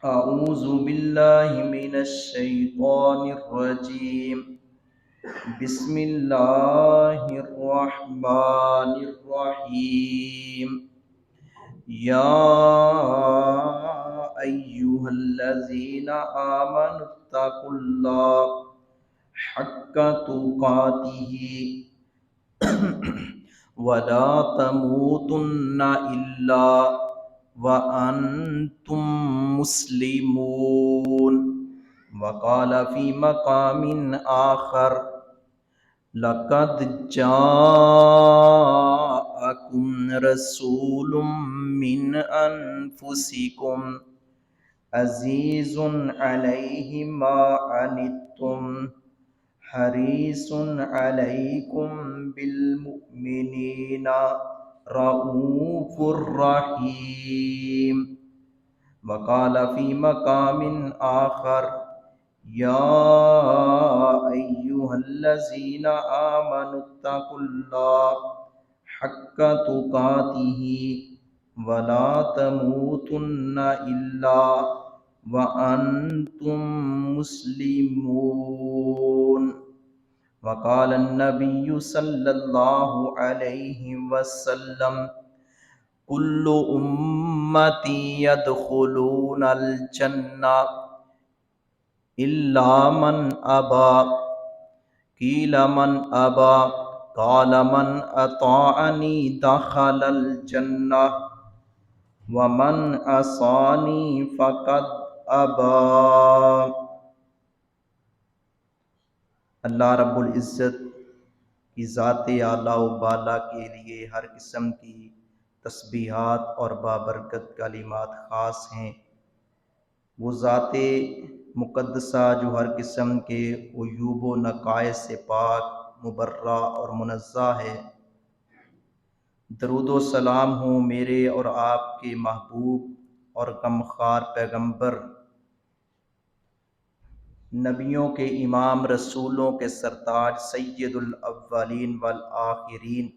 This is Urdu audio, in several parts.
أعوذ بالله من الشيطان الرجيم. بسم الله الرحمن الرحيم. يا أيها الذين آمنوا اتقوا الله حق تقاته ولا تموتن إلا وأنتم مسلمون. وقال في مقام آخر: لقد جاءكم رسول من أنفسكم عزيز عليه ما عنتم حريص عليكم بالمؤمنين رؤوف رحيم. وقال في مقام آخر: يا أيها الذين آمنوا اتقوا الله حق تقاته ولا تموتن إلا وأنتم مسلمون. وقال النبي صلى الله عليه وسلم: كل أمتي يدخلون الجنة إلا من أبى. قيل من أبى؟ قال من أطاعني دخل الجنة ومن عصاني فقد أبى. اللہ رب العزت کی ذات اعلیٰ و بالا کے لیے ہر قسم کی تسبیحات اور بابرکت کلمات خاص ہیں۔ وہ ذات مقدسہ جو ہر قسم کے عیوب و نقائص سے پاک، مبرہ اور منزہ ہے۔ درود و سلام ہوں میرے اور آپ کے محبوب اور غمخوار پیغمبر، نبیوں کے امام، رسولوں کے سرتاج، سید الاولین والآخرین،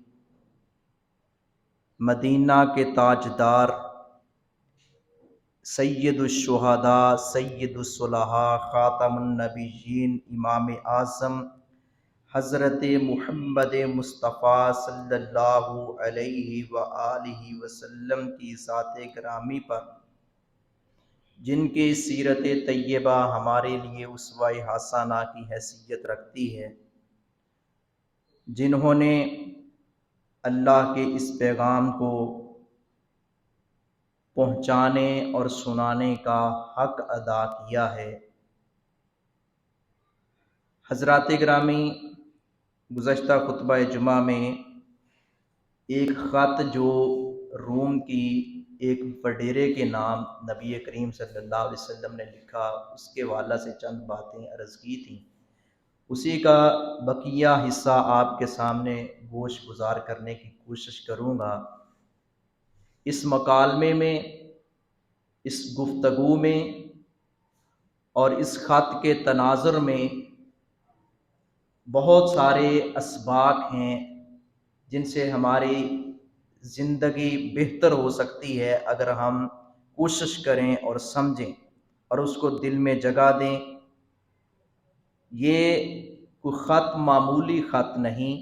مدینہ کے تاجدار، سید الشہداء، سید الصلحاء، خاتم النبیین، امام اعظم حضرت محمد مصطفیٰ صلی اللہ علیہ وآلہ وسلم کی ذات گرامی پر، جن کی سیرت طیبہ ہمارے لیے اسوہ حسنہ کی حیثیت رکھتی ہے، جنہوں نے اللہ کے اس پیغام کو پہنچانے اور سنانے کا حق ادا کیا ہے۔ حضرات گرامی، گزشتہ خطبہ جمعہ میں ایک خط جو روم کی ایک وڈیرے کے نام نبی کریم صلی اللہ علیہ وسلم نے لکھا، اس کے حوالہ سے چند باتیں عرض کی تھیں، اسی کا بقیہ حصہ آپ کے سامنے گوش گزار کرنے کی کوشش کروں گا۔ اس مکالمے میں، اس گفتگو میں اور اس خط کے تناظر میں بہت سارے اسباق ہیں جن سے ہماری زندگی بہتر ہو سکتی ہے اگر ہم کوشش کریں اور سمجھیں اور اس کو دل میں جگہ دیں۔ یہ کوئی خط معمولی خط نہیں،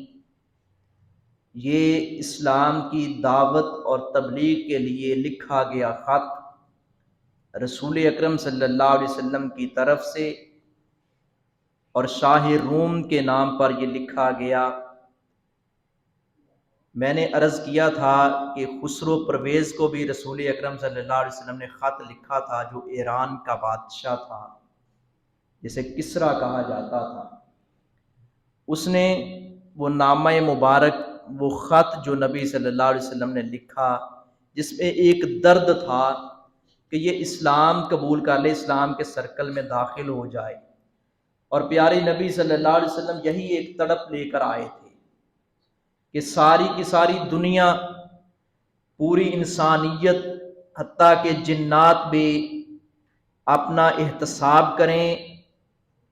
یہ اسلام کی دعوت اور تبلیغ کے لیے لکھا گیا خط رسول اکرم صلی اللہ علیہ وسلم کی طرف سے، اور شاہ روم کے نام پر یہ لکھا گیا۔ میں نے عرض کیا تھا کہ خسرو پرویز کو بھی رسول اکرم صلی اللہ علیہ وسلم نے خط لکھا تھا، جو ایران کا بادشاہ تھا، جسے کسریٰ کہا جاتا تھا۔ اس نے وہ نامہ مبارک، وہ خط جو نبی صلی اللہ علیہ وسلم نے لکھا، جس میں ایک درد تھا کہ یہ اسلام قبول کر لے، اسلام کے سرکل میں داخل ہو جائے، اور پیارے نبی صلی اللہ علیہ وسلم یہی ایک تڑپ لے کر آئے تھے کہ ساری کی ساری دنیا، پوری انسانیت، حتیٰ کہ جنات بھی اپنا احتساب کریں،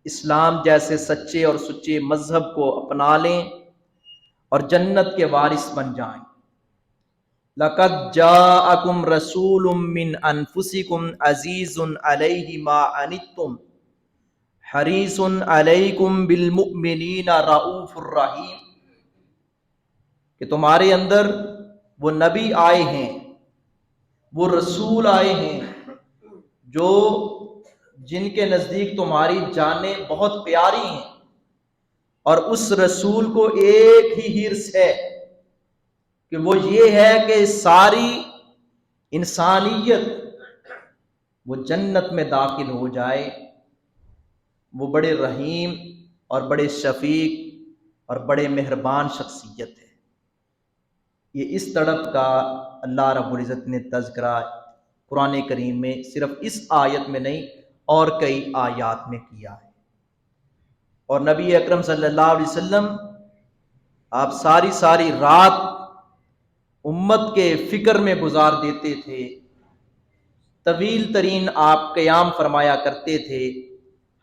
اسلام جیسے سچے اور سچے مذہب کو اپنا لیں اور جنت کے وارث بن جائیں۔ لقد جاءکم رسول من انفسکم عزیز علیہ ما عنتم حریص علیکم بالمؤمنین رؤوف الرحیم، کہ تمہارے اندر وہ نبی آئے ہیں، وہ رسول آئے ہیں جو جن کے نزدیک تمہاری جانیں بہت پیاری ہیں، اور اس رسول کو ایک ہی حرص ہے کہ وہ یہ ہے کہ ساری انسانیت وہ جنت میں داخل ہو جائے۔ وہ بڑے رحیم اور بڑے شفیق اور بڑے مہربان شخصیت ہے۔ یہ اس تڑپ کا اللہ رب العزت نے تذکرہ قرآن کریم میں صرف اس آیت میں نہیں اور کئی آیات میں کیا ہے۔ اور نبی اکرم صلی اللہ علیہ وسلم آپ ساری رات امت کے فکر میں گزار دیتے تھے، طویل ترین آپ قیام فرمایا کرتے تھے،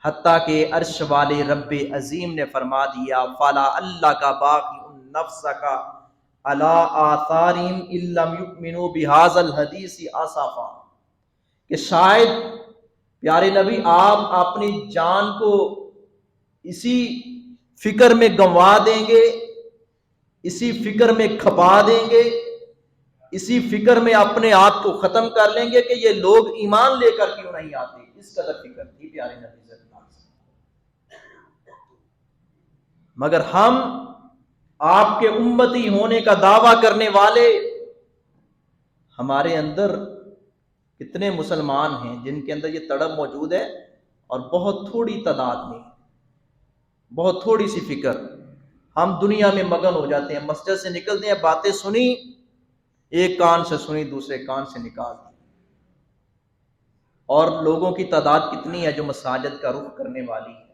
حتیٰ کہ عرش والے رب عظیم نے فرما دیا فَلَا اللَّكَ بَاقِعٌ نَفْسَكَ عَلَىٰ آثَارِهِمْ إِن لَّمْ يُؤْمِنُوا بِهَٰذَا الْحَدِيثِ آسَفًا، کہ شاید پیارے نبی آپ اپنی جان کو اسی فکر میں گنوا دیں گے، اسی فکر میں کھپا دیں گے، اسی فکر میں اپنے آپ کو ختم کر لیں گے کہ یہ لوگ ایمان لے کر کیوں نہیں آتے۔ اس قدر فکر تھی پیارے نبی صلی اللہ علیہ وسلم۔ مگر ہم آپ کے امتی ہونے کا دعویٰ کرنے والے، ہمارے اندر کتنے مسلمان ہیں جن کے اندر یہ تڑپ موجود ہے، اور بہت تھوڑی تعداد میں، بہت تھوڑی سی فکر۔ ہم دنیا میں مگن ہو جاتے ہیں، مسجد سے نکلتے ہیں، باتیں سنی، ایک کان سے سنی دوسرے کان سے نکال دی۔ اور لوگوں کی تعداد کتنی ہے جو مساجد کا رخ کرنے والی ہے،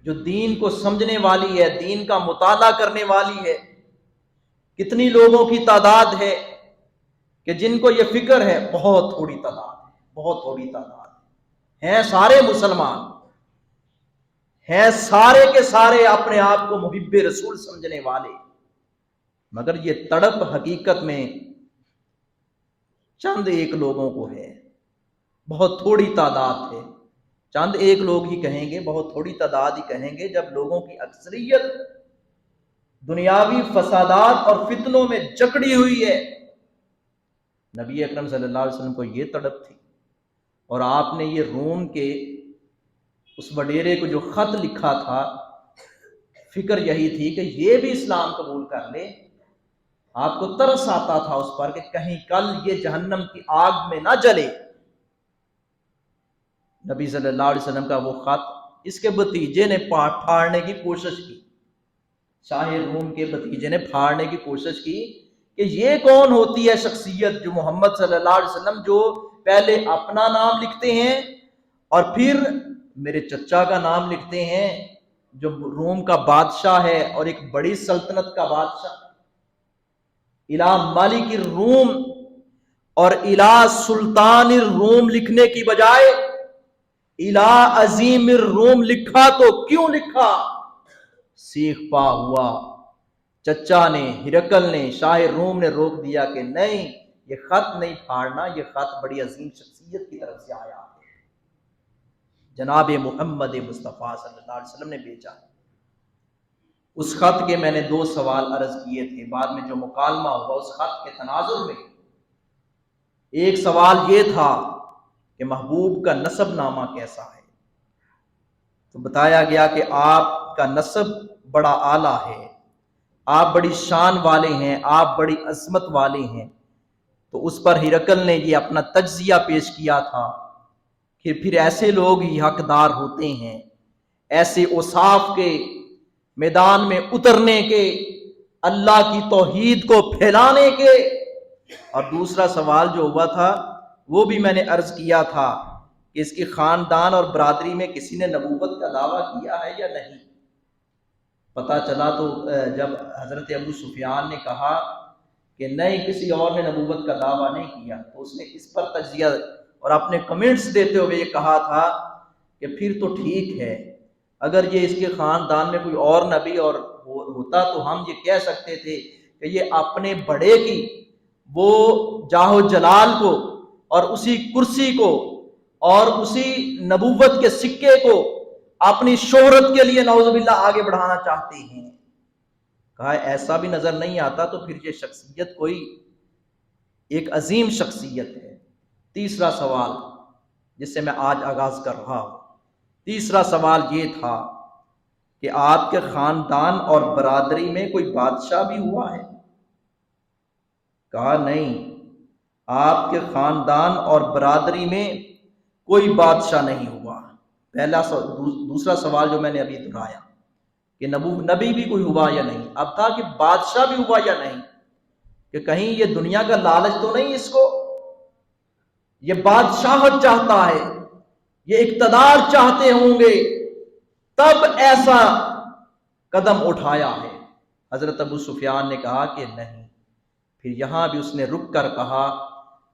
جو دین کو سمجھنے والی ہے، دین کا مطالعہ کرنے والی ہے؟ کتنی لوگوں کی تعداد ہے کہ جن کو یہ فکر ہے؟ بہت تھوڑی تعداد ہے، بہت تھوڑی تعداد ہیں۔ سارے مسلمان ہیں، سارے کے سارے اپنے آپ کو محب رسول سمجھنے والے، مگر یہ تڑپ حقیقت میں چند ایک لوگوں کو ہے، بہت تھوڑی تعداد ہے۔ چند ایک لوگ ہی کہیں گے، بہت تھوڑی تعداد ہی کہیں گے، جب لوگوں کی اکثریت دنیاوی فسادات اور فتنوں میں جکڑی ہوئی ہے۔ نبی اکرم صلی اللہ علیہ وسلم کو یہ تڑپ تھی، اور آپ نے یہ روم کے اس وڈیرے کو جو خط لکھا تھا، فکر یہی تھی کہ یہ بھی اسلام قبول کر لے۔ آپ کو ترس آتا تھا اس پر کہ کہیں کل یہ جہنم کی آگ میں نہ جلے۔ نبی صلی اللہ علیہ وسلم کا وہ خط اس کے بھتیجے نے پھاڑنے کی کوشش کی، شاہ روم کے بھتیجے نے پھاڑنے کی کوشش کی کہ یہ کون ہوتی ہے شخصیت جو محمد صلی اللہ علیہ وسلم جو پہلے اپنا نام لکھتے ہیں اور پھر میرے چچا کا نام لکھتے ہیں، جو روم کا بادشاہ ہے اور ایک بڑی سلطنت کا بادشاہ، الہ مالک الروم اور الہ سلطان الروم لکھنے کی بجائے الہ عظیم الروم لکھا تو کیوں لکھا؟ سیخ پا ہوا چچا نے، ہرقل نے، شاہ روم نے روک دیا کہ نہیں، یہ خط نہیں پھاڑنا، یہ خط بڑی عظیم شخصیت کی طرف سے آیا ہے، جناب محمد مصطفیٰ صلی اللہ علیہ وسلم نے بھیجا۔ اس خط کے میں نے 2 سوال عرض کیے تھے، بعد میں جو مکالمہ ہوا اس خط کے تناظر میں ایک سوال یہ تھا کہ محبوب کا نسب نامہ کیسا ہے؟ تو بتایا گیا کہ آپ کا نسب بڑا اعلیٰ ہے، آپ بڑی شان والے ہیں، آپ بڑی عظمت والے ہیں۔ تو اس پر ہرقل نے یہ اپنا تجزیہ پیش کیا تھا کہ پھر ایسے لوگ ہی حقدار ہوتے ہیں، ایسے اوصاف کے میدان میں اترنے کے، اللہ کی توحید کو پھیلانے کے۔ اور دوسرا سوال جو ہوا تھا وہ بھی میں نے عرض کیا تھا کہ اس کی خاندان اور برادری میں کسی نے نبوت کا دعویٰ کیا ہے یا نہیں؟ پتہ چلا تو جب حضرت ابو سفیان نے کہا کہ نہیں، کسی اور نے نبوت کا دعویٰ نہیں کیا، تو اس نے اس پر تجزیہ اور اپنے کمنٹس دیتے ہوئے یہ کہا تھا کہ پھر تو ٹھیک ہے، اگر یہ اس کے خاندان میں کوئی اور نبی اور ہوتا تو ہم یہ کہہ سکتے تھے کہ یہ اپنے بڑے کی وہ جاہ و جلال کو اور اسی کرسی کو اور اسی نبوت کے سکے کو اپنی شہرت کے لیے نعوذ باللہ آگے بڑھانا چاہتے ہیں. کہا ایسا بھی نظر نہیں آتا تو پھر یہ شخصیت کوئی ایک عظیم شخصیت ہے. تیسرا سوال جس سے میں آج آغاز کر رہا ہوں، تیسرا سوال یہ تھا کہ آپ کے خاندان اور برادری میں کوئی بادشاہ بھی ہوا ہے؟ کہا نہیں، آپ کے خاندان اور برادری میں کوئی بادشاہ نہیں ہوا. دوسرا سوال جو میں نے ابھی دہرایا کہ نبی بھی کوئی ہوا یا نہیں، اب تھا کہ بادشاہ بھی ہوا یا نہیں، کہ کہیں یہ دنیا کا لالچ تو نہیں اس کو، یہ بادشاہت چاہتا ہے، یہ اقتدار چاہتے ہوں گے تب ایسا قدم اٹھایا ہے. حضرت ابو سفیان نے کہا کہ نہیں. پھر یہاں بھی اس نے رک کر کہا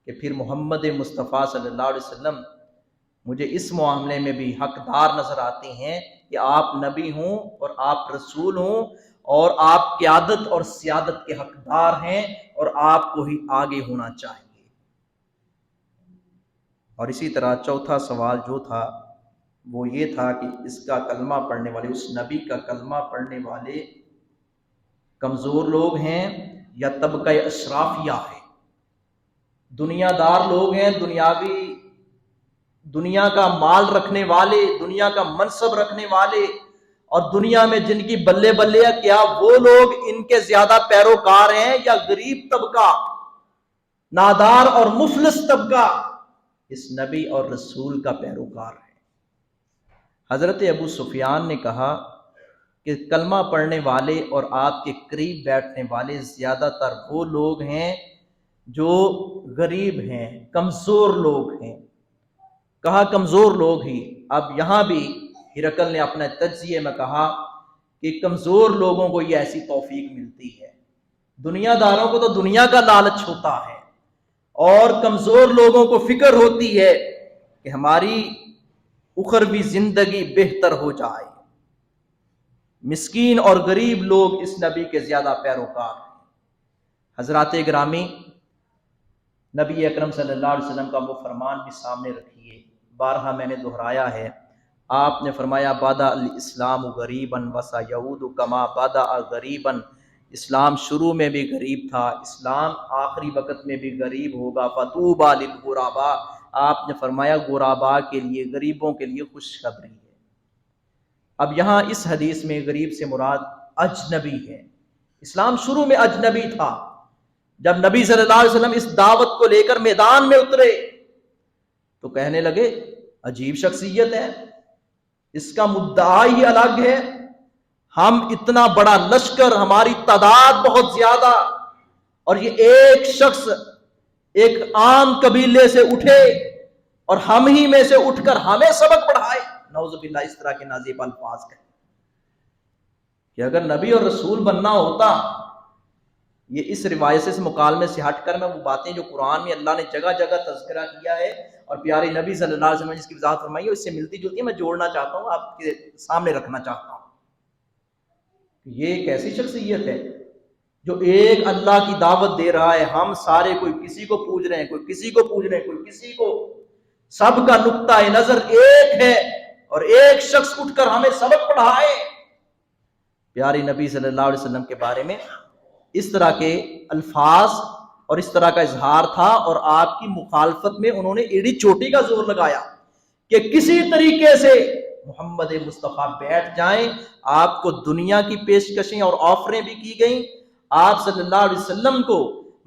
کہ پھر محمد مصطفیٰ صلی اللہ علیہ وسلم مجھے اس معاملے میں بھی حقدار نظر آتے ہیں کہ آپ نبی ہوں اور آپ رسول ہوں اور آپ قیادت اور سیادت کے حقدار ہیں اور آپ کو ہی آگے ہونا چاہیے. اور اسی طرح چوتھا سوال جو تھا وہ یہ تھا کہ اس کا کلمہ پڑھنے والے، اس نبی کا کلمہ پڑھنے والے کمزور لوگ ہیں یا طبقہ اشرافیہ ہے، دنیا دار لوگ ہیں، دنیا کا مال رکھنے والے، دنیا کا منصب رکھنے والے، اور دنیا میں جن کی بلے بلے ہے، کیا وہ لوگ ان کے زیادہ پیروکار ہیں یا غریب طبقہ، نادار اور مفلس طبقہ اس نبی اور رسول کا پیروکار ہے؟ حضرت ابو سفیان نے کہا کہ کلمہ پڑھنے والے اور آپ کے قریب بیٹھنے والے زیادہ تر وہ لوگ ہیں جو غریب ہیں، کمزور لوگ ہیں. کہا کمزور لوگ ہی. اب یہاں بھی ہرقل نے اپنے تجزیے میں کہا کہ کمزور لوگوں کو یہ ایسی توفیق ملتی ہے، دنیا داروں کو تو دنیا کا لالچ ہوتا ہے اور کمزور لوگوں کو فکر ہوتی ہے کہ ہماری اخروی زندگی بہتر ہو جائے. مسکین اور غریب لوگ اس نبی کے زیادہ پیروکار ہیں. حضرات گرامی، نبی اکرم صلی اللہ علیہ وسلم کا وہ فرمان بھی سامنے رکھیے، بارہا میں نے دہرایا ہے. آپ نے فرمایا بدا الاسلام غریبا وسیعود کما بدا غریبا. اسلام شروع میں بھی غریب تھا، اسلام آخری وقت میں بھی غریب ہوگا. فطوبی للغرباء، آپ نے فرمایا غرباء کے لیے، غریبوں کے لیے خوشخبری ہے. اب یہاں اس حدیث میں غریب سے مراد اجنبی ہے. اسلام شروع میں اجنبی تھا. جب نبی صلی اللہ علیہ وسلم اس دعوت کو لے کر میدان میں اترے تو کہنے لگے عجیب شخصیت ہے، اس کا مدعا ہی الگ ہے، ہم اتنا بڑا لشکر، ہماری تعداد بہت زیادہ، اور یہ ایک شخص ایک عام قبیلے سے اٹھے اور ہم ہی میں سے اٹھ کر ہمیں سبق پڑھائے. نعوذ باللہ اس طرح کے نازیب الفاظ کہیں کہ اگر نبی اور رسول بننا ہوتا، یہ اس روایت سے، اس مکالمے سے ہٹ کر میں وہ باتیں جو قرآن میں اللہ نے جگہ جگہ تذکرہ کیا ہے اور پیارے نبی صلی اللہ علیہ وسلم نے جس کی وضاحت فرمائی ہے اس سے ملتی جلتی ہے، میں جوڑنا چاہتا ہوں، آپ کے سامنے رکھنا چاہتا ہوں. یہ ایک ایسی شخصیت ہے جو ایک اللہ کی دعوت دے رہا ہے، ہم سارے کوئی کسی کو پوج رہے ہیں، کوئی کسی کو پوج رہے ہیں، کوئی کسی کو، سب کا نقطہ نظر ایک ہے اور ایک شخص اٹھ کر ہمیں سبق پڑھائے. پیارے نبی صلی اللہ علیہ وسلم کے بارے میں اس طرح کے الفاظ اور اس طرح کا اظہار تھا، اور آپ کی مخالفت میں انہوں نے ایڑی چوٹی کا زور لگایا کہ کسی طریقے سے محمد مصطفیٰ بیٹھ جائیں. آپ کو دنیا کی پیشکشیں اور آفریں بھی کی گئیں، آپ صلی اللہ علیہ وسلم کو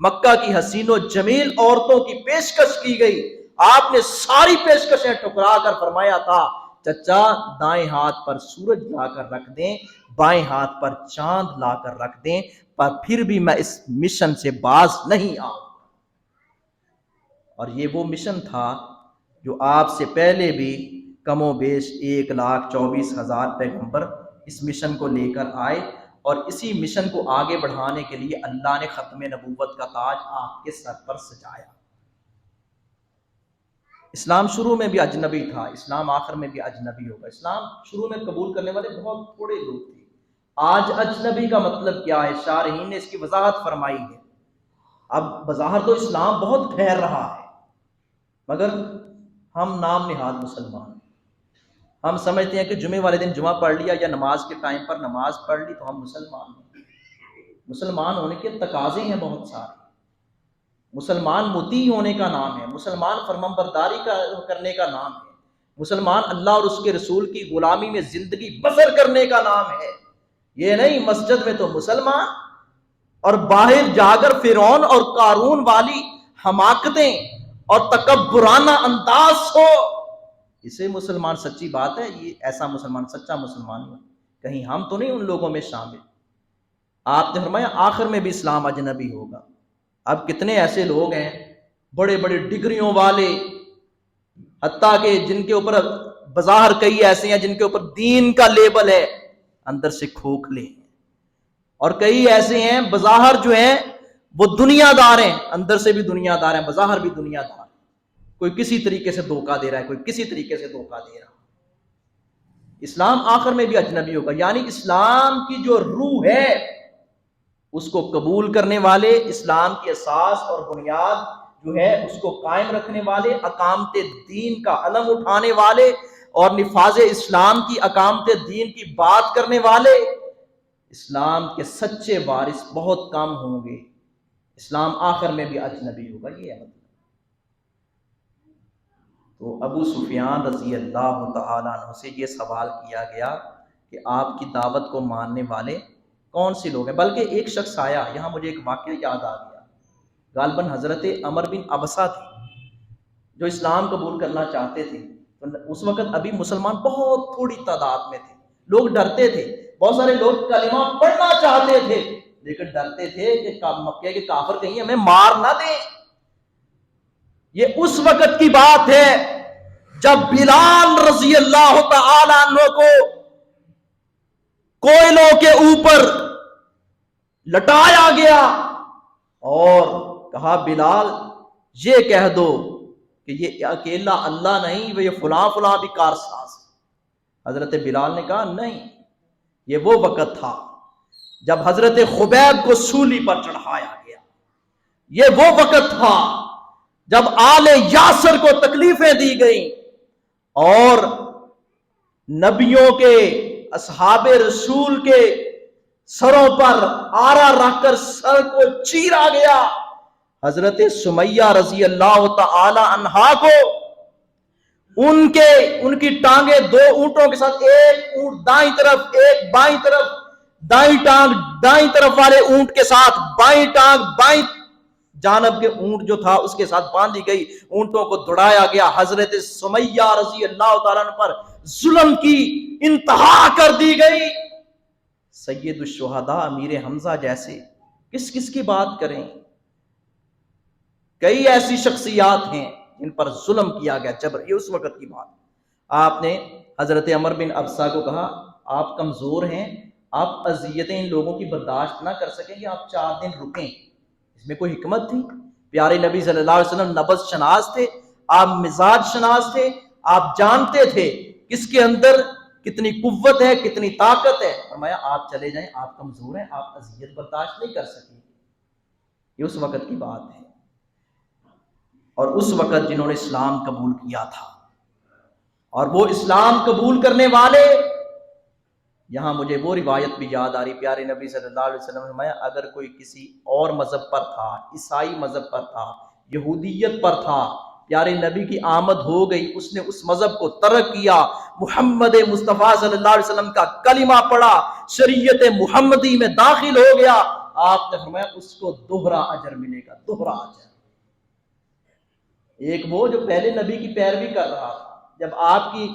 مکہ کی حسین و جمیل عورتوں کی پیشکش کی گئی، آپ نے ساری پیشکشیں ٹھکرا کر فرمایا تھا چچا دائیں ہاتھ پر سورج لا کر رکھ دیں، بائیں ہاتھ پر چاند لا کر رکھ دیں، پر پھر بھی میں اس مشن سے باز نہیں آؤں. اور یہ وہ مشن تھا جو آپ سے پہلے بھی کم و بیش 1,24,000 پیغمبر اس مشن کو لے کر آئے، اور اسی مشن کو آگے بڑھانے کے لیے اللہ نے ختم نبوت کا تاج آپ کے سر پر سجایا. اسلام شروع میں بھی اجنبی تھا، اسلام آخر میں بھی اجنبی ہوگا. اسلام شروع میں قبول کرنے والے بہت تھوڑے لوگ تھے. آج اجنبی کا مطلب کیا ہے؟ شارحین نے اس کی وضاحت فرمائی ہے. اب بظاہر تو اسلام بہت پھیل رہا ہے، مگر ہم نام نہاد مسلمان، ہم سمجھتے ہیں کہ جمعے والے دن جمعہ پڑھ لیا یا نماز کے ٹائم پر نماز پڑھ لی تو ہم مسلمان ہیں۔ مسلمان ہونے کے تقاضے ہیں بہت سارے۔ مسلمان مطیع ہونے کا نام ہے، مسلمان فرمانبرداری کرنے کا نام ہے، مسلمان اللہ اور اس کے رسول کی غلامی میں زندگی بسر کرنے کا نام ہے۔ یہ نہیں مسجد میں تو مسلمان اور باہر جا کر فرعون اور قارون والی حماقتیں اور تکبرانہ انداز ہو، اسے مسلمان سچی بات ہے، یہ ایسا مسلمان سچا مسلمان ہو۔ کہیں ہم تو نہیں ان لوگوں میں شامل۔ آپ نے فرمایا آخر میں بھی اسلام اجنبی ہوگا۔ اب کتنے ایسے لوگ ہیں بڑے بڑے ڈگریوں والے، حتیٰ کہ جن کے اوپر بظاہر کئی ایسے ہیں جن کے اوپر دین کا لیبل ہے، اندر سے کھوکھلے ہیں، اور کئی ایسے ہیں بظاہر جو ہیں وہ دنیا دار ہیں، اندر سے بھی دنیا دار ہیں، بظاہر بھی دنیا دار، کوئی کسی طریقے سے دھوکہ دے رہا ہے، کوئی کسی طریقے سے دھوکہ دے رہا ہے۔ اسلام آخر میں بھی اجنبی ہوگا، یعنی اسلام کی جو روح ہے اس کو قبول کرنے والے، اسلام کی اساس اور بنیاد جو ہے اس کو قائم رکھنے والے، اقامت دین کا علم اٹھانے والے اور نفاذ اسلام کی اقامت دین کی بات کرنے والے، اسلام کے سچے وارث بہت کم ہوں گے۔ اسلام آخر میں بھی اجنبی ہوگا، یہ ہے۔ تو ابو سفیان رضی اللہ تعالیٰ عنہ سے یہ سوال کیا گیا کہ آپ کی دعوت کو ماننے والے کون سے لوگ ہیں؟ بلکہ ایک شخص آیا، یہاں مجھے ایک واقعہ یاد آ گیا، غالباً حضرت عمر بن ابسہ تھے جو اسلام قبول کرنا چاہتے تھے۔ اس وقت ابھی مسلمان بہت تھوڑی تعداد میں تھے، لوگ ڈرتے تھے، بہت سارے لوگ کلمہ پڑھنا چاہتے تھے لیکن ڈرتے تھے کہ مکے کے کافر کہیں ہمیں مار نہ دیں۔ یہ اس وقت کی بات ہے جب بلال رضی اللہ تعالی عنہ کو کوئلوں کے اوپر لٹایا گیا اور کہا بلال یہ کہہ دو کہ یہ اکیلا اللہ نہیں، وہ یہ فلاں فلاں بھی کارساز۔ حضرت بلال نے کہا نہیں، یہ وہ وقت تھا جب حضرت خبیب کو سولی پر چڑھایا گیا، یہ وہ وقت تھا جب آل یاسر کو تکلیفیں دی گئیں اور نبیوں کے اصحاب رسول کے سروں پر آرا رکھ کر سر کو چیرا گیا۔ حضرت سمیہ رضی اللہ تعالی عنہا کو ان کی ٹانگیں دو اونٹوں کے ساتھ، ایک اونٹ دائیں طرف ایک بائیں طرف، دائیں ٹانگ دائیں طرف والے اونٹ کے ساتھ، بائیں ٹانگ بائیں جانب کے اونٹ جو تھا اس کے ساتھ باندھی گئی، اونٹوں کو دوڑایا گیا۔ حضرت سمیہ رضی اللہ تعالیٰ عنہ پر ظلم کی انتہا کر دی گئی۔ سید الشہداء امیر حمزہ جیسے کس کس کی بات کریں، کئی ایسی شخصیات ہیں جن پر ظلم کیا گیا، جبر۔ یہ اس وقت کی بات۔ آپ نے حضرت عمر بن ابسہ کو کہا آپ کمزور ہیں، آپ اذیتیں ان لوگوں کی برداشت نہ کر سکیں گے، آپ 4 دن رکیں۔ اس میں کوئی حکمت تھی؟ پیارے نبی صلی اللہ علیہ وسلم نبض شناس تھے، آپ مزاج شناس تھے، آپ جانتے تھے کس کے اندر کتنی قوت ہے، کتنی طاقت ہے۔ فرمایا آپ چلے جائیں، آپ کمزور ہیں، آپ اذیت برداشت نہیں کر سکیں گے۔ یہ اس وقت کی بات ہے، اور اس وقت جنہوں نے اسلام قبول کیا تھا، اور وہ اسلام قبول کرنے والے، یہاں مجھے وہ روایت بھی یاد آ رہی، پیارے نبی صلی اللہ علیہ وسلم نے فرمایا اگر کوئی کسی اور مذہب پر تھا، عیسائی مذہب پر تھا، یہودیت پر تھا، پیارے نبی کی آمد ہو گئی، اس نے اس مذہب کو ترک کیا، محمد مصطفیٰ صلی اللہ علیہ وسلم کا کلمہ پڑھا، شریعت محمدی میں داخل ہو گیا، آپ نے فرمایا اس کو دوہرا اجر ملے گا، دوہرا اجر۔ ایک وہ جو پہلے نبی کی پیروی کر رہا تھا، جب آپ کی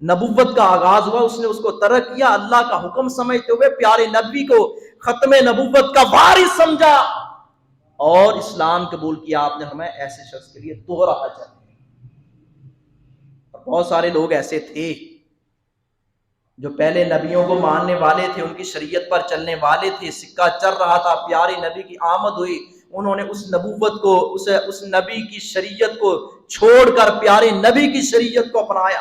نبوت کا آغاز ہوا اس نے اس کو ترک کیا، اللہ کا حکم سمجھتے ہوئے پیارے نبی کو ختم نبوت کا وارث سمجھا اور اسلام قبول کیا۔ آپ نے فرمایا ایسے شخص کے لیے دوہرا اجر۔ بہت سارے لوگ ایسے تھے جو پہلے نبیوں کو ماننے والے تھے، ان کی شریعت پر چلنے والے تھے، سکہ چل رہا تھا، پیارے نبی کی آمد ہوئی، انہوں نے اس نبوت کو اس نبی کی شریعت کو چھوڑ کر پیارے نبی کی شریعت کو اپنایا۔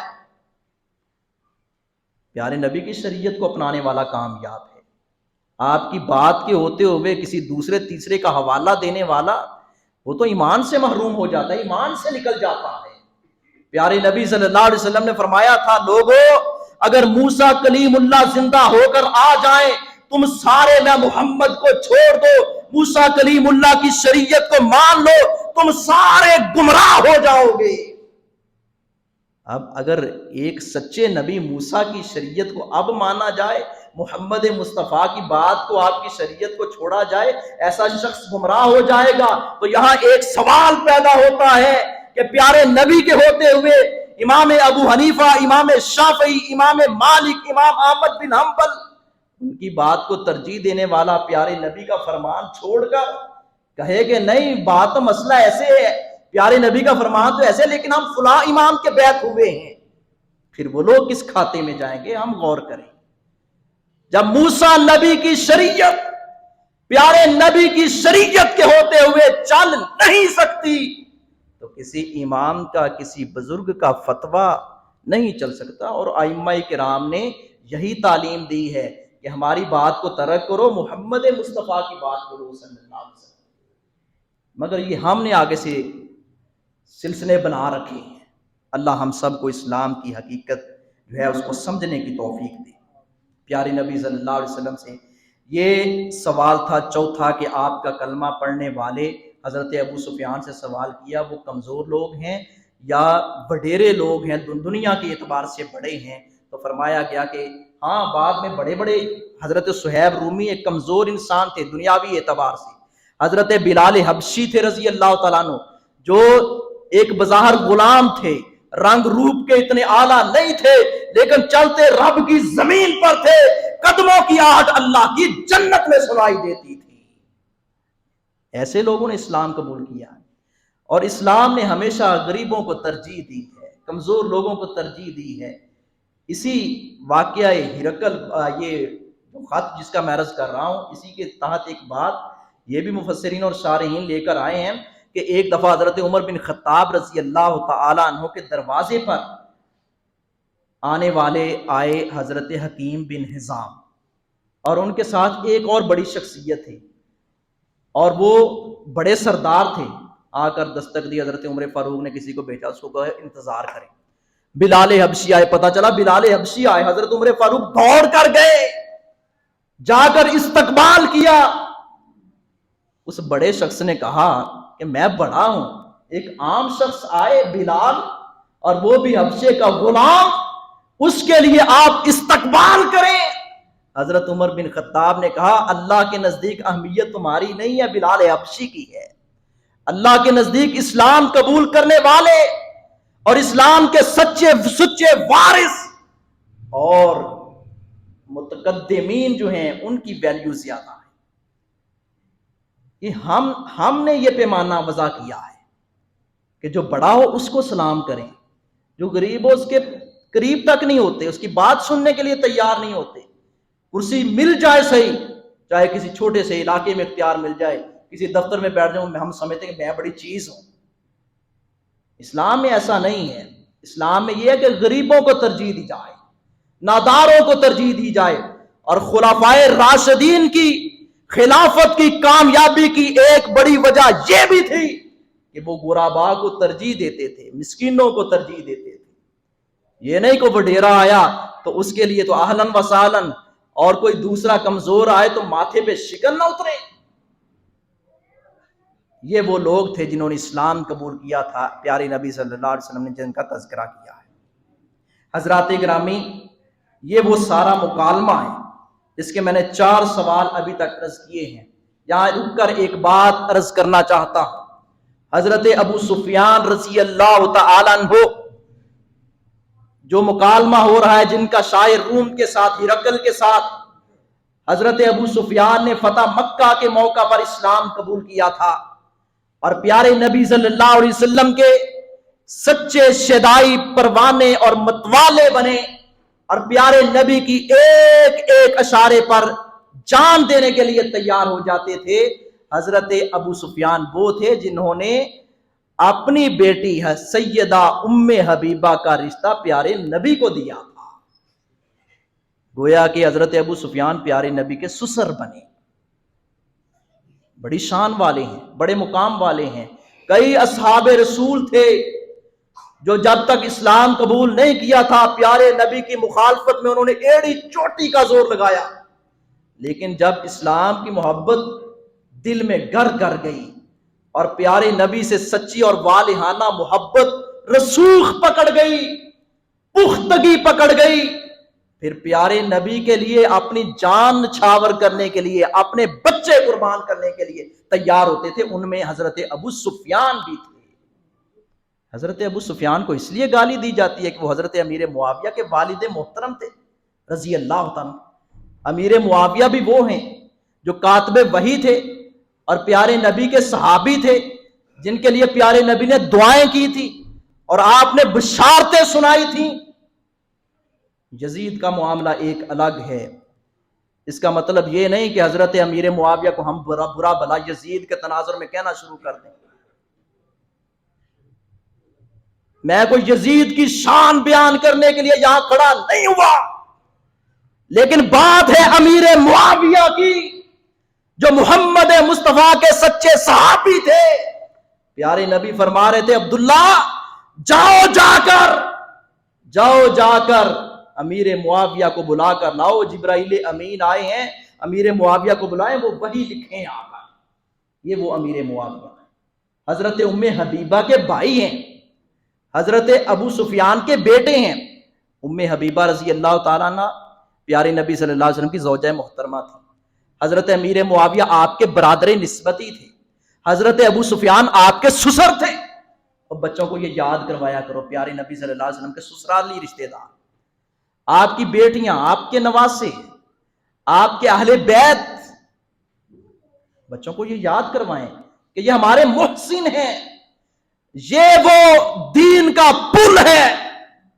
پیارے نبی کی شریعت کو اپنانے والا کامیاب ہے۔ آپ کی بات کے ہوتے ہوئے کسی دوسرے تیسرے کا حوالہ دینے والا وہ تو ایمان سے محروم ہو جاتا ہے، ایمان سے نکل جاتا ہے۔ پیارے نبی صلی اللہ علیہ وسلم نے فرمایا تھا، لوگوں اگر موسیٰ کلیم اللہ زندہ ہو کر آ جائیں، تم سارے نہ محمد کو چھوڑ دو، موسیٰ کلیم اللہ کی شریعت کو مان لو، تم سارے گمراہ ہو جاؤ گے۔ اب اگر ایک سچے نبی موسیٰ کی شریعت کو اب مانا جائے، محمد مصطفیٰ کی بات کو، آپ کی شریعت کو چھوڑا جائے، ایسا شخص گمراہ ہو جائے گا، تو یہاں ایک سوال پیدا ہوتا ہے کہ پیارے نبی کے ہوتے ہوئے امام ابو حنیفہ، امام شافعی، امام مالک، امام احمد بن حنبل، ان کی بات کو ترجیح دینے والا پیارے نبی کا فرمان چھوڑ کر کہے کہ نہیں، بات تو مسئلہ ایسے ہے، پیارے نبی کا فرمان تو ایسے، لیکن ہم فلاں امام کے بیعت ہوئے ہیں، پھر وہ لوگ کس کھاتے میں جائیں گے؟ ہم غور کریں۔ جب موسیٰ نبی کی شریعت، پیارے نبی کی شریعت کے ہوتے ہوئے چل نہیں سکتی، تو کسی امام کا، کسی بزرگ کا فتویٰ نہیں چل سکتا۔ اور ائمہ کرام نے یہی تعلیم دی ہے کہ ہماری بات کو ترک کرو، محمد مصطفیٰ کی بات کرو صلی اللہ علیہ وسلم۔ مگر یہ ہم نے آگے سے سلسلے بنا رکھے ہیں۔ اللہ ہم سب کو اسلام کی حقیقت جو ہے اس کو سمجھنے کی توفیق دے۔ پیارے نبی صلی اللہ علیہ وسلم سے یہ سوال تھا چوتھا کہ آپ کا کلمہ پڑھنے والے، حضرت ابو سفیان سے سوال کیا، وہ کمزور لوگ ہیں یا وڈیرے لوگ ہیں، دنیا کے اعتبار سے بڑے ہیں؟ تو فرمایا گیا کہ ہاں، بعد میں بڑے بڑے، حضرت صہیب رومی ایک کمزور انسان تھے دنیاوی اعتبار سے، حضرت بلال حبشی تھے رضی اللہ تعالیٰ عنہ، جو ایک بظاہر غلام تھے، رنگ روپ کے اتنے اعلیٰ نہیں تھے، لیکن چلتے رب کی زمین پر تھے، قدموں کی آہٹ اللہ کی جنت میں سنائی دیتی تھی۔ ایسے لوگوں نے اسلام قبول کیا، اور اسلام نے ہمیشہ غریبوں کو ترجیح دی ہے، کمزور لوگوں کو ترجیح دی ہے۔ اسی واقعہ ہرقل، یہ خط جس کا میں عرض کر رہا ہوں، اسی کے تحت ایک بات یہ بھی مفسرین اور شارحین لے کر آئے ہیں کہ ایک دفعہ حضرت عمر بن خطاب رضی اللہ تعالی عنہ کے دروازے پر آنے والے آئے حضرت حکیم بن حزام، اور ان کے ساتھ ایک اور بڑی شخصیت تھی، اور وہ بڑے سردار تھے۔ آ کر دستک دی، حضرت عمر فاروق نے کسی کو بھیجا، اس کو کہا انتظار کریں۔ بلال حبشی آئے، پتہ چلا بلال حبشی آئے، حضرت عمر فاروق دوڑ کر گئے، جا کر استقبال کیا۔ اس بڑے شخص نے کہا کہ میں بڑا ہوں، ایک عام شخص آئے بلال، اور وہ بھی حبشے کا غلام، اس کے لیے آپ استقبال کریں۔ حضرت عمر بن خطاب نے کہا اللہ کے نزدیک اہمیت تمہاری نہیں ہے، بلال حبشی کی ہے۔ اللہ کے نزدیک اسلام قبول کرنے والے اور اسلام کے سچے وارث اور متقدمین جو ہیں ان کی ویلیو زیادہ ہے۔ کہ ہم نے یہ پیمانہ وضع کیا ہے کہ جو بڑا ہو اس کو سلام کریں، جو غریب ہو اس کے قریب تک نہیں ہوتے، اس کی بات سننے کے لیے تیار نہیں ہوتے۔ کرسی مل جائے صحیح، چاہے کسی چھوٹے سے علاقے میں اختیار مل جائے، کسی دفتر میں بیٹھ جاؤں، ہم سمجھتے ہیں کہ میں بڑی چیز ہوں۔ اسلام میں ایسا نہیں ہے۔ اسلام میں یہ ہے کہ غریبوں کو ترجیح دی جائے، ناداروں کو ترجیح دی جائے، اور خلفائے راشدین کی خلافت کی کامیابی کی ایک بڑی وجہ یہ بھی تھی کہ وہ غرباء کو ترجیح دیتے تھے، مسکینوں کو ترجیح دیتے تھے۔ یہ نہیں کہ وڈیرا آیا تو اس کے لیے تو اہلاً و سہلاً، اور کوئی دوسرا کمزور آئے تو ماتھے پہ شکن نہ اترے۔ یہ وہ لوگ تھے جنہوں نے اسلام قبول کیا تھا، پیارے نبی صلی اللہ علیہ وسلم نے جن کا تذکرہ کیا ہے۔ حضرات گرامی، یہ وہ سارا مکالمہ ہے جس کے میں نے 4 سوال ابھی تک عرض کیے ہیں۔ یہاں رک کر ایک بات عرض کرنا چاہتا ہوں۔ حضرت ابو سفیان رضی اللہ تعالی عنہ، جو مکالمہ ہو رہا ہے جن کا شاعر روم کے ساتھ، ہرقل کے ساتھ، حضرت ابو سفیان نے فتح مکہ کے موقع پر اسلام قبول کیا تھا، اور پیارے نبی صلی اللہ علیہ وسلم کے سچے شیدائی پروانے اور متوالے بنے، اور پیارے نبی کی ایک ایک اشارے پر جان دینے کے لیے تیار ہو جاتے تھے۔ حضرت ابو سفیان وہ تھے جنہوں نے اپنی بیٹی سیدہ ام حبیبہ کا رشتہ پیارے نبی کو دیا تھا۔ گویا کہ حضرت ابو سفیان پیارے نبی کے سسر بنے۔ بڑی شان والے ہیں، بڑے مقام والے ہیں. کئی اصحاب رسول تھے جو جب تک اسلام قبول نہیں کیا تھا پیارے نبی کی مخالفت میں انہوں نے ایڑی چوٹی کا زور لگایا، لیکن جب اسلام کی محبت دل میں گر گر گئی اور پیارے نبی سے سچی اور والہانہ محبت رسوخ پکڑ گئی، پختگی پکڑ گئی، پھر پیارے نبی کے لیے اپنی جان نچھاور کرنے کے لیے، اپنے بچے قربان کرنے کے لیے تیار ہوتے تھے. ان میں حضرت ابو سفیان بھی تھے. حضرت ابو سفیان کو اس لیے گالی دی جاتی ہے کہ وہ حضرت امیر معاویہ کے والد محترم تھے رضی اللہ تعالیٰ. امیر معاویہ بھی وہ ہیں جو کاتب وحی تھے اور پیارے نبی کے صحابی تھے جن کے لیے پیارے نبی نے دعائیں کی تھی اور آپ نے بشارتیں سنائی تھیں. یزید کا معاملہ ایک الگ ہے. اس کا مطلب یہ نہیں کہ حضرت امیر معاویہ کو ہم برا بھلا یزید کے تناظر میں کہنا شروع کر دیں. میں کوئی یزید کی شان بیان کرنے کے لیے یہاں کھڑا نہیں ہوا، لیکن بات ہے امیر معاویہ کی جو محمد مصطفیٰ کے سچے صحابی تھے. پیارے نبی فرما رہے تھے عبداللہ جاؤ جا کر امیر معاویہ کو بلا کر لاؤ، جبرائیل امین آئے ہیں، امیر معاویہ کو بلائیں، وہ وحی لکھیں آ کر. یہ وہ امیر معاویہ حضرت ام حبیبہ کے بھائی ہیں، حضرت ابو سفیان کے بیٹے ہیں. ام حبیبہ رضی اللہ تعالیٰ عنہ پیارے نبی صلی اللہ علیہ وسلم کی زوجہ محترمہ تھی. حضرت امیر معاویہ آپ کے برادر نسبتی تھے. حضرت ابو سفیان آپ کے سسر تھے. اور بچوں کو یہ یاد کروایا کرو پیارے نبی صلی اللہ علیہ وسلم کے سسرالی رشتہ دار، آپ کی بیٹیاں، آپ کے نواسے، آپ کے اہل بیت، بچوں کو یہ یاد کروائیں کہ یہ ہمارے محسن ہیں، یہ وہ دین کا پل ہے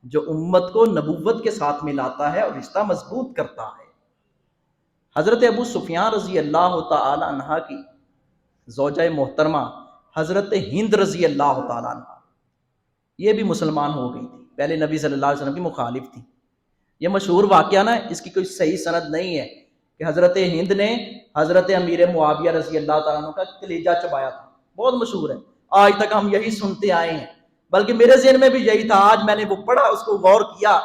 جو امت کو نبوت کے ساتھ ملاتا ہے اور رشتہ مضبوط کرتا ہے. حضرت ابو سفیان رضی اللہ تعالی عنہ کی زوجہ محترمہ حضرت ہند رضی اللہ تعالی عنہ، یہ بھی مسلمان ہو گئی تھی، پہلے نبی صلی اللہ علیہ وسلم کی مخالف تھی. یہ مشہور واقعہ نا، اس کی کوئی صحیح سند نہیں ہے کہ حضرت ہند نے حضرت امیر معاویہ رضی اللہ تعالیٰ عنہ کا کلیجہ چبایا تھا. بہت مشہور ہے، آج تک ہم یہی سنتے آئے ہیں، بلکہ میرے ذہن میں بھی یہی تھا. آج میں نے وہ پڑھا، اس کو غور کیا،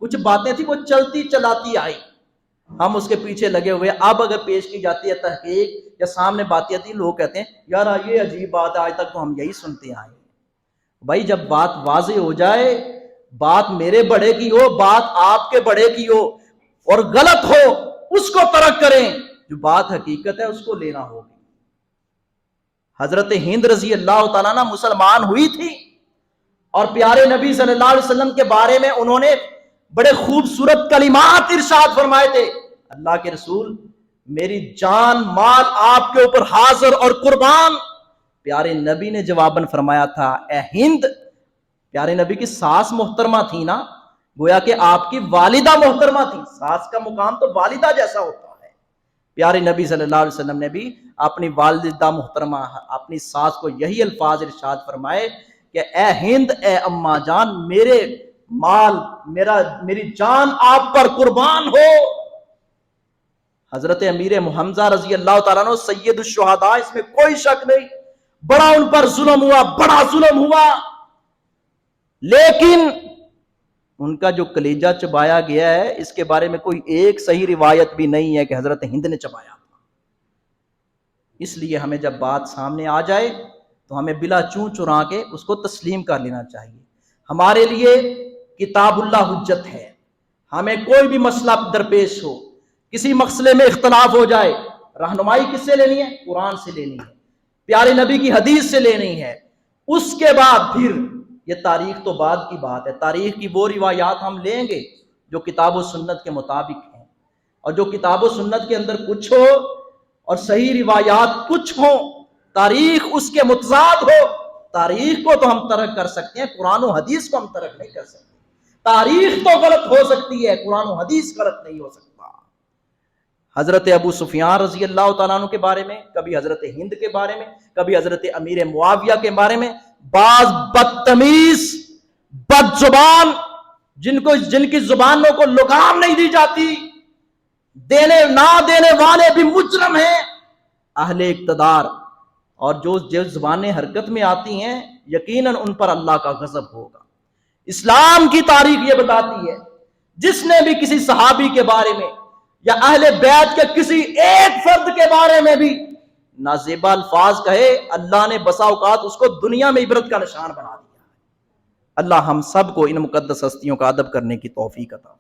کچھ باتیں تھی وہ چلتی چلاتی آئی، ہم اس کے پیچھے لگے ہوئے. اب اگر پیش کی جاتی ہے تحقیق یا سامنے باتیں آتی ہیں، لوگ کہتے ہیں یار یہ عجیب بات ہے، آج تک تو ہم یہی سنتے آئے ہیں. بھائی جب بات واضح ہو جائے، بات میرے بڑے کی ہو، بات آپ کے بڑے کی ہو اور غلط ہو اس کو ترک کریں، جو بات حقیقت ہے اس کو لینا ہوگی. حضرت ہند رضی اللہ تعالیٰ عنہ مسلمان ہوئی تھی اور پیارے نبی صلی اللہ علیہ وسلم کے بارے میں انہوں نے بڑے خوبصورت کلمات ارشاد فرمائے تھے. اللہ کے رسول، میری جان مال آپ کے اوپر حاضر اور قربان. پیارے نبی نے جواباً فرمایا تھا، اے ہند، پیارے نبی کی ساس محترمہ تھی نا، گویا کہ آپ کی والدہ محترمہ تھی. ساس کا مقام تو والدہ جیسا ہوتا ہے. پیارے نبی صلی اللہ علیہ وسلم نے بھی اپنی والدہ محترمہ، اپنی ساس کو یہی الفاظ ارشاد فرمائے کہ اے ہند، اے اماں جان، میرے مال، میری جان آپ پر قربان ہو. حضرت امیر حمزہ رضی اللہ تعالیٰ عنہ سید الشہداء، اس میں کوئی شک نہیں، بڑا ان پر ظلم ہوا، بڑا ظلم ہوا، لیکن ان کا جو کلیجہ چبایا گیا ہے اس کے بارے میں کوئی ایک صحیح روایت بھی نہیں ہے کہ حضرت ہند نے چبایا تھا. اس لیے ہمیں جب بات سامنے آ جائے تو ہمیں بلا چون چرا کے اس کو تسلیم کر لینا چاہیے. ہمارے لیے کتاب اللہ حجت ہے. ہمیں کوئی بھی مسئلہ درپیش ہو، کسی مسئلے میں اختلاف ہو جائے، رہنمائی کس سے لینی ہے؟ قرآن سے لینی ہے، پیارے نبی کی حدیث سے لینی ہے. اس کے بعد پھر یہ تاریخ تو بعد کی بات ہے، تاریخ کی وہ روایات ہم لیں گے جو کتاب و سنت کے مطابق ہیں، اور جو کتاب و سنت کے اندر کچھ ہو اور صحیح روایات کچھ ہوں، تاریخ اس کے متضاد ہو، تاریخ کو تو ہم ترک کر سکتے ہیں، قرآن و حدیث کو ہم ترک نہیں کر سکتے. تاریخ تو غلط ہو سکتی ہے، قرآن و حدیث غلط نہیں ہو سکتا. حضرت ابو سفیان رضی اللہ تعالیٰ عنہ کے بارے میں، کبھی حضرت ہند کے بارے میں، کبھی حضرت امیر معاویہ کے بارے میں بعض بدتمیز، بد زبان، جن کی زبانوں کو لگام نہیں دی جاتی، دینے نہ دینے والے بھی مجرم ہیں، اہل اقتدار اور جو زبانیں حرکت میں آتی ہیں یقیناً ان پر اللہ کا غضب ہوگا۔ اسلام کی تاریخ یہ بتاتی ہے جس نے بھی کسی صحابی کے بارے میں یا اہل بیت کے کسی ایک فرد کے بارے میں بھی نازیبا الفاظ کہے، اللہ نے بسا اوقات اس کو دنیا میں عبرت کا نشان بنا دیا۔ اللہ ہم سب کو ان مقدس ہستیوں کا ادب کرنے کی توفیق عطا۔